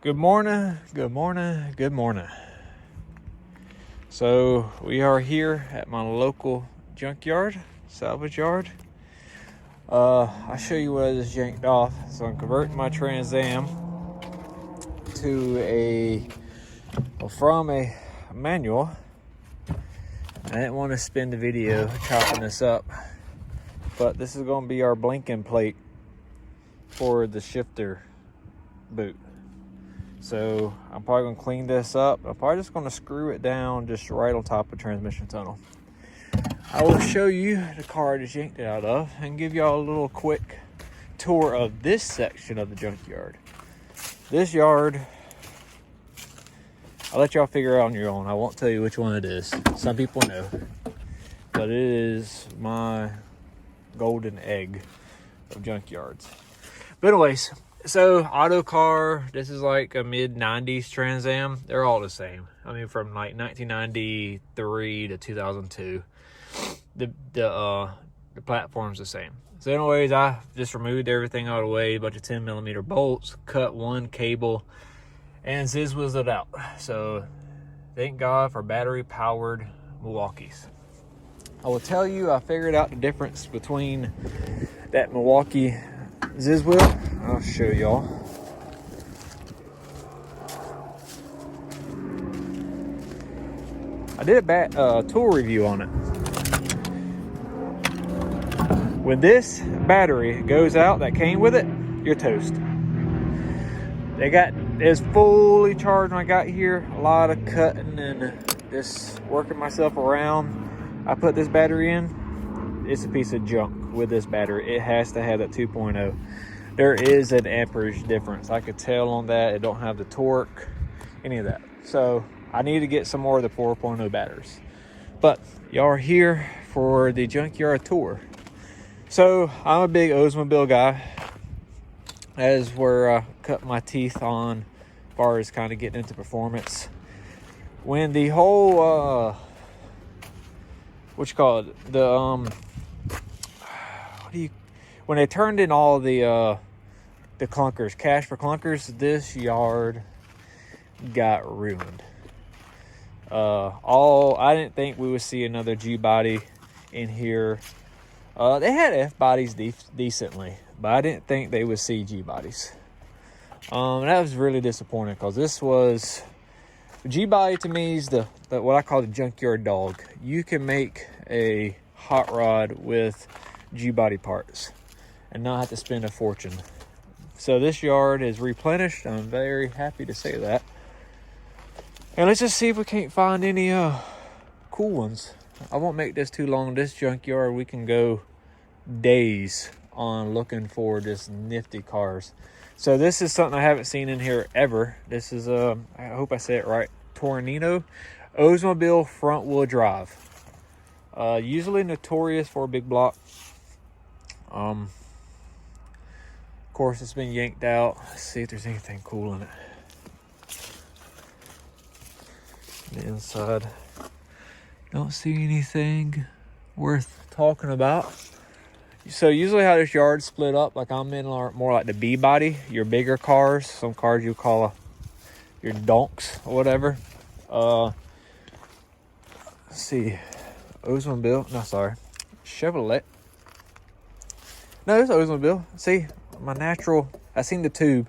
Good morning, good morning, good morning. So we are here at my local junkyard, salvage yard. I'll show you what I just yanked off. So I'm converting my Trans Am to from a manual. I didn't want to spend the video chopping this up, but this is going to be our blinking plate for the shifter boot. So I'm probably going to clean this up. I'm probably just going to screw it down just right on top of the transmission tunnel. I will show you the car I just yanked it out of and give y'all a little quick tour of this section of the junkyard. This yard, I'll let y'all figure out on your own. I won't tell you which one it is. Some people know, but it is my golden egg of junkyards. But anyways, so auto car, this is like a mid-90s Trans Am. They're all the same. I mean, from like 1993 to 2002, the platform's the same. So anyways, I just removed everything out of the way, a bunch of 10mm bolts, cut one cable, and zizzled it out. So thank God for battery powered Milwaukees. I will tell you, I figured out the difference between that Milwaukee Ziz wheel. I'll show y'all. I did a tool review on it. When this battery goes out that came with it, you're toast. It's fully charged when I got here. A lot of cutting and just working myself around. I put this battery in. It's a piece of junk with this battery. It has to have that 2.0. There is an amperage difference. I could tell on that. It don't have the torque, any of that. So I need to get some more of the 4.0 batteries. But y'all are here for the junkyard tour. So I'm a big Oldsmobile guy. That is where I cut my teeth on as far as kind of getting into performance. When the whole, when they turned in all the clunkers, cash for clunkers, this yard got ruined. I didn't think we would see another G body in here. They had F bodies decently, but I didn't think they would see G bodies. That was really disappointing because this was G body to me is the what I call the junkyard dog. You can make a hot rod with G body parts and not have to spend a fortune. So this yard is replenished. I'm very happy to say that. And let's just see if we can't find any cool ones. I won't make this too long. This junkyard, we can go days on looking for just nifty cars. So this is something I haven't seen in here ever. This is I hope I say it right, Tornado Oldsmobile front wheel drive. Usually notorious for a big block. Of course, it's been yanked out. Let's see if there's anything cool in it. The inside, don't see anything worth talking about. So usually how this yard's split up, like I'm in more like the B body, your bigger cars, some cars you call your donks or whatever. Let's see, Oldsmobile, no sorry, Chevrolet. No, it's Oldsmobile. See, I seen the tube.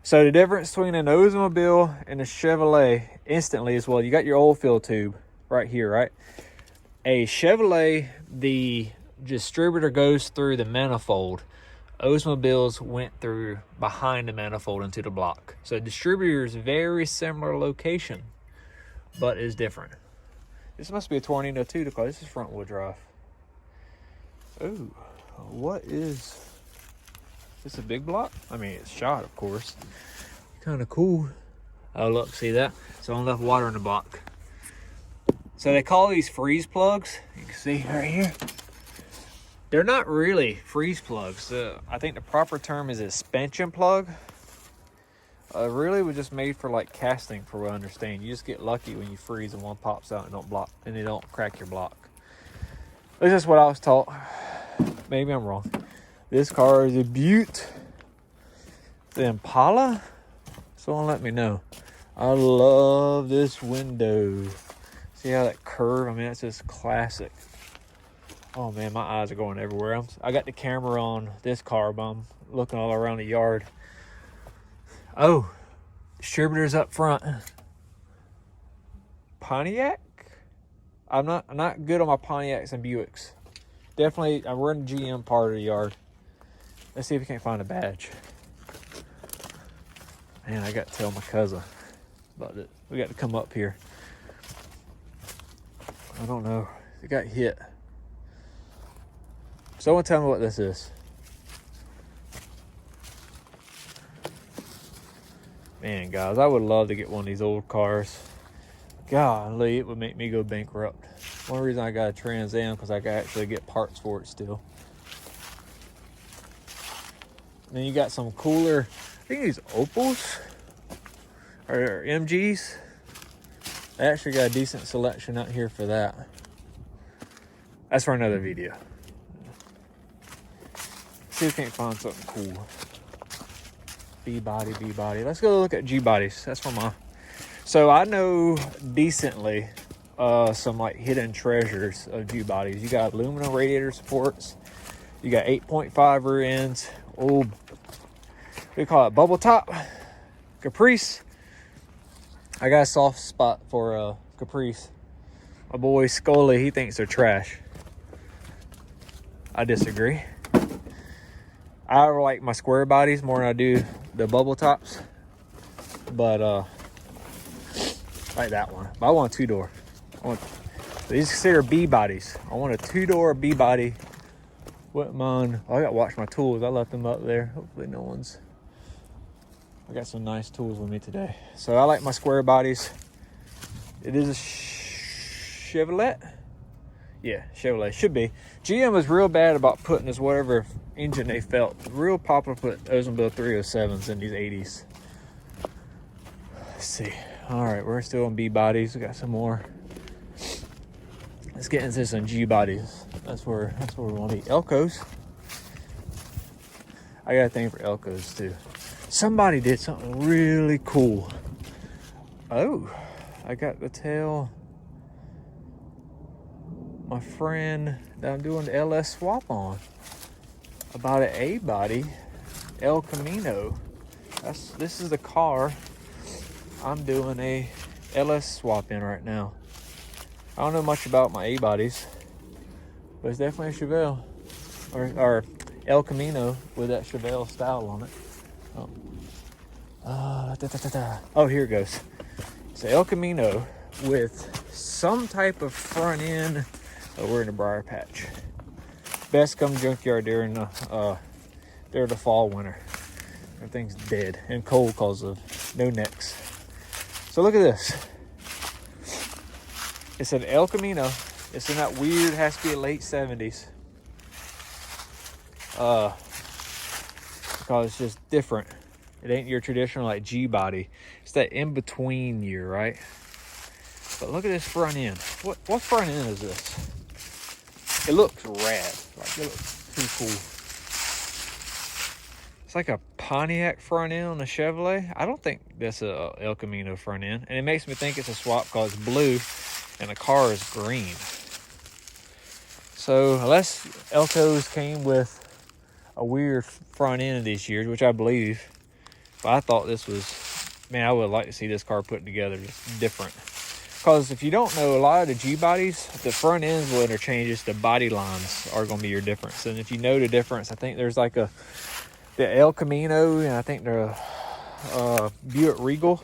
So the difference between an Oldsmobile and a Chevrolet instantly is, well, you got your oil fill tube right here, right? A Chevrolet, the distributor goes through the manifold. Oldsmobiles went through behind the manifold into the block. So distributor is very similar location, but is different. This must be a Tornado too, because this is front wheel drive. Oh, what is this? A big block? I mean, it's shot, of course. Kind of cool. Oh, look, see that? So enough water in the block. So they call these freeze plugs. You can see right here. They're not really freeze plugs. I think the proper term is a suspension plug. Really was just made for like casting, for what I understand. You just get lucky when you freeze and one pops out and they don't crack your block. This is what I was taught. Maybe I'm wrong. This car is a beaut. The Impala. Someone let me know. I love this window. See how that curve? I mean, that's just classic. Oh man, my eyes are going everywhere. I got the camera on this car, but I'm looking all around the yard. Oh, distributors up front. Pontiac? I'm not good on my Pontiacs and Buicks. Definitely, we're in the GM part of the yard. Let's see if we can't find a badge. Man, I got to tell my cousin about it. We got to come up here. I don't know. It got hit. Someone tell me what this is. Man, guys, I would love to get one of these old cars. Golly, it would make me go bankrupt. One reason I got a Trans Am because I can actually get parts for it still. Then you got some cooler, I think these Opals or MGs. I actually got a decent selection out here for that. That's for another video. See if we can't find something cool. B-body, B-body. Let's go look at G-bodies. That's for my... So I know decently some like hidden treasures of G-bodies. You got aluminum radiator supports. You got 8.5 rear ends. Oh, we call it bubble top. Caprice. I got a soft spot for Caprice. My boy Scully, he thinks they're trash. I disagree. I like my square bodies more than I do the bubble tops. But like that one. But I want a 2-door. These consider B bodies. I want a 2-door B body. Wouldn't mind. Oh, I got to watch my tools. I left them up there. Hopefully no one's... I got some nice tools with me today. So I like my square bodies. It is a Chevrolet. Yeah, Chevrolet. Should be. GM was real bad about putting this whatever engine they felt. Real popular to put Oldsmobile 307s in these 80s. Let's see. All right, we're still on B bodies. We got some more. Let's get into some G bodies. That's where we want to be. Elcos. I got a thing for Elcos too. Somebody did something really cool. Oh, I got to tell my friend that I'm doing the LS swap on about an A body, El Camino. This is the car I'm doing a LS swap in right now. I don't know much about my A bodies, but it's definitely a Chevelle or El Camino with that Chevelle style on it. Oh, here it goes. It's an El Camino with some type of front end. Oh, we're in a briar patch. Best come junkyard during the fall, winter. Everything's dead and cold because of no necks. So look at this. It's an El Camino. It's in that weird, has to be a late 70s. Because it's just different. It ain't your traditional like G body. It's that in between year, right? But look at this front end. What front end is this? It looks rad. Like, it looks too cool. It's like a Pontiac front end on a Chevrolet. I don't think that's a El Camino front end. And it makes me think it's a swap because it's blue and the car is green. So unless Elcos came with a weird front end this year, which I believe, but I thought this was, man, I would like to see this car put together just different. Because if you don't know, a lot of the G bodies, the front ends will interchange. Just the body lines are going to be your difference. And if you know the difference, I think there's like the El Camino, and I think the Buick Regal.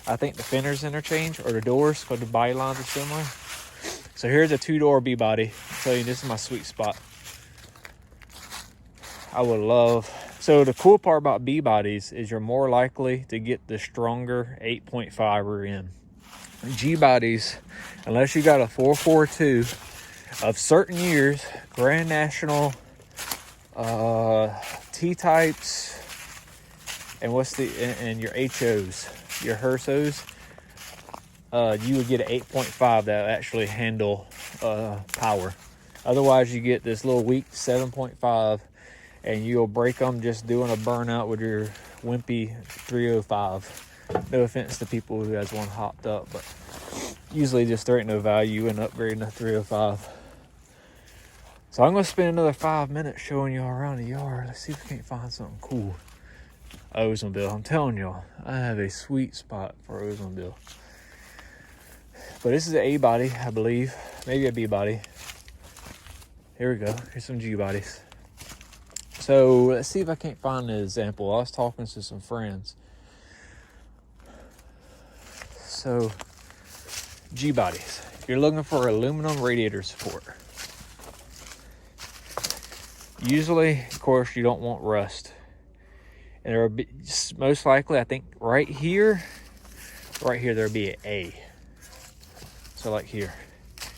I think the fenders interchange, or the doors, because the body lines are similar. So here's a 2-door B body. I'll tell you, this is my sweet spot. I would love. So the cool part about B bodies is you're more likely to get the stronger 8.5 rear end. G bodies, unless you got a 442 of certain years, Grand National, T-types, and and your HOs, your Hersos, you would get an 8.5 that actually handle power. Otherwise, you get this little weak 7.5, and you'll break them just doing a burnout with your wimpy 305. No offense to people who has one hopped up, but usually just there ain't no value in upgrading a 305. So I'm gonna spend another 5 minutes showing y'all around the yard. Let's see if we can't find something cool. Oldsmobile, I'm telling y'all, I have a sweet spot for Oldsmobile. But this is an A body, I believe. Maybe a B body. Here we go. Here's some G bodies. So let's see if I can't find an example. I was talking to some friends. So G bodies. If you're looking for aluminum radiator support, usually, of course, you don't want rust. And there will be, most likely, I think right here, there'll be an A. So like here.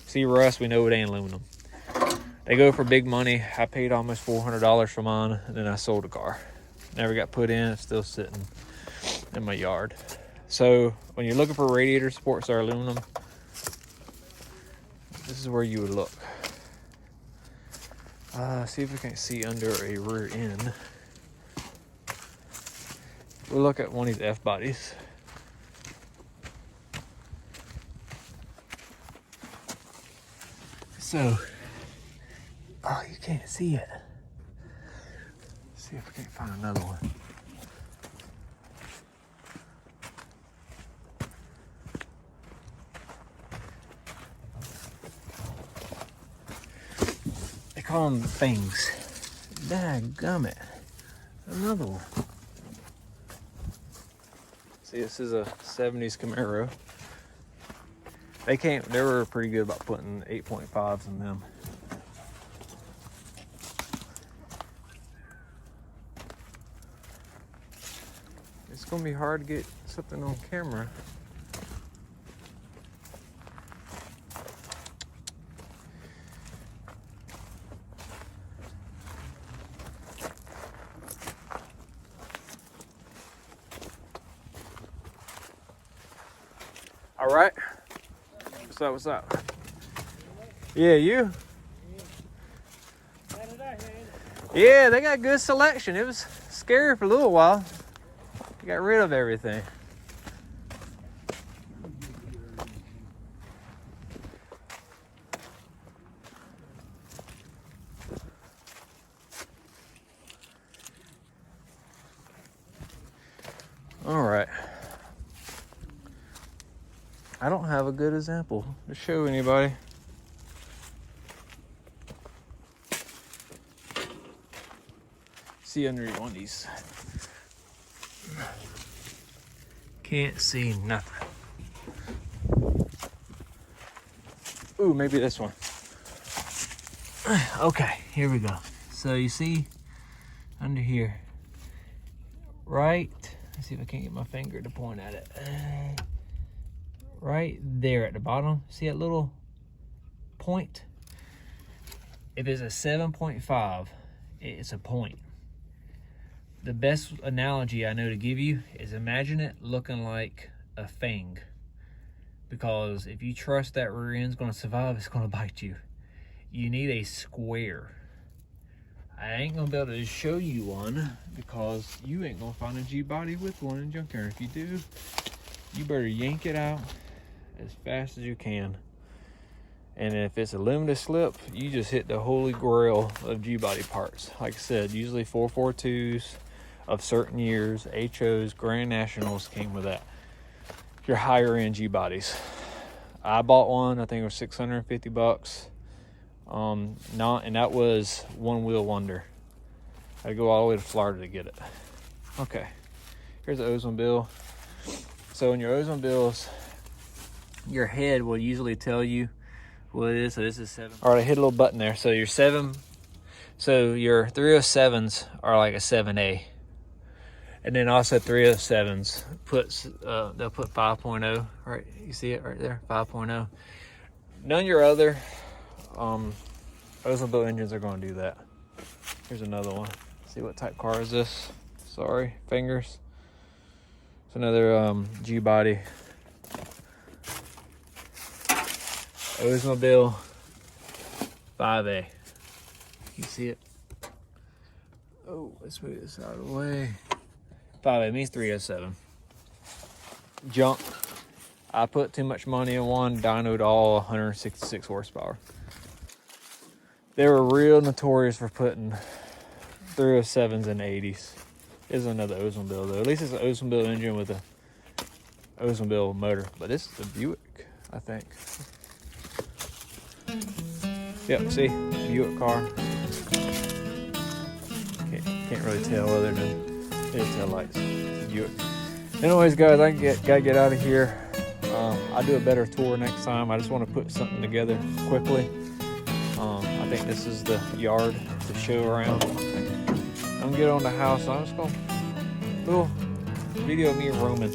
See rust, we know it ain't aluminum. They go for big money. I paid almost $400 for mine, and then I sold the car. Never got put in, it's still sitting in my yard. So when you're looking for radiator supports that are aluminum, this is where you would look. See if we can't see under a rear end. We'll look at one of these F bodies. So, oh, you can't see it. Let's see if we can't find another one. They call them things. Dadgummit. Another one. See, this is a 70s Camaro. They were pretty good about putting 8.5s in them. It's gonna be hard to get something on camera. All right. What's up? Yeah, you? Yeah, they got good selection. It was scary for a little while. You got rid of everything. All right. I don't have a good example to show anybody. See under one of these. Can't see nothing. Ooh, maybe this one. Okay, here we go. So you see under here, right? Let's see if I can't get my finger to point at it. Right there at the bottom, see that little point? If it's a 7.5, it's a point. The best analogy I know to give you is imagine it looking like a fang. Because if you trust that rear end's gonna survive, it's gonna bite you. You need a square. I ain't gonna be able to show you one because you ain't gonna find a G-body with one in Junkyard. If you do, you better yank it out as fast as you can. And if it's a limited slip, you just hit the holy grail of G-body parts. Like I said, usually 442s of certain years, HOs, Grand Nationals came with that. Your higher end G-bodies. I bought one, I think it was $650. And that was one wheel wonder. I had to go all the way to Florida to get it. Okay, here's the Oldsmobile. So in your Oldsmobiles, your head will usually tell you what it is. So this is 7. All right, I hit a little button there. So your 7, so your 307s are like a 7A. And then also 307s puts, they'll put 5.0, right? You see it right there, 5.0. None of your other Oldsmobile engines are gonna do that. Here's another one. See what type car is this? Sorry, fingers. It's another G-body. Oldsmobile 5A. You see it? Oh, let's move this out of the way. 5A means 307. junk. I put too much money in one, dynoed all 166 horsepower. They were real notorious for putting 307s and 80s. This is another Oldsmobile though. At least it's an Oldsmobile engine with a Oldsmobile motor. But this is a Buick, I think. Yep, see, Buick car. Can't really tell other than his tail lights. Buick. Anyways, guys, gotta get out of here. I'll do a better tour next time. I just want to put something together quickly. I think this is the yard to show around. I'm gonna get on the house. I'm just gonna little video of me roaming.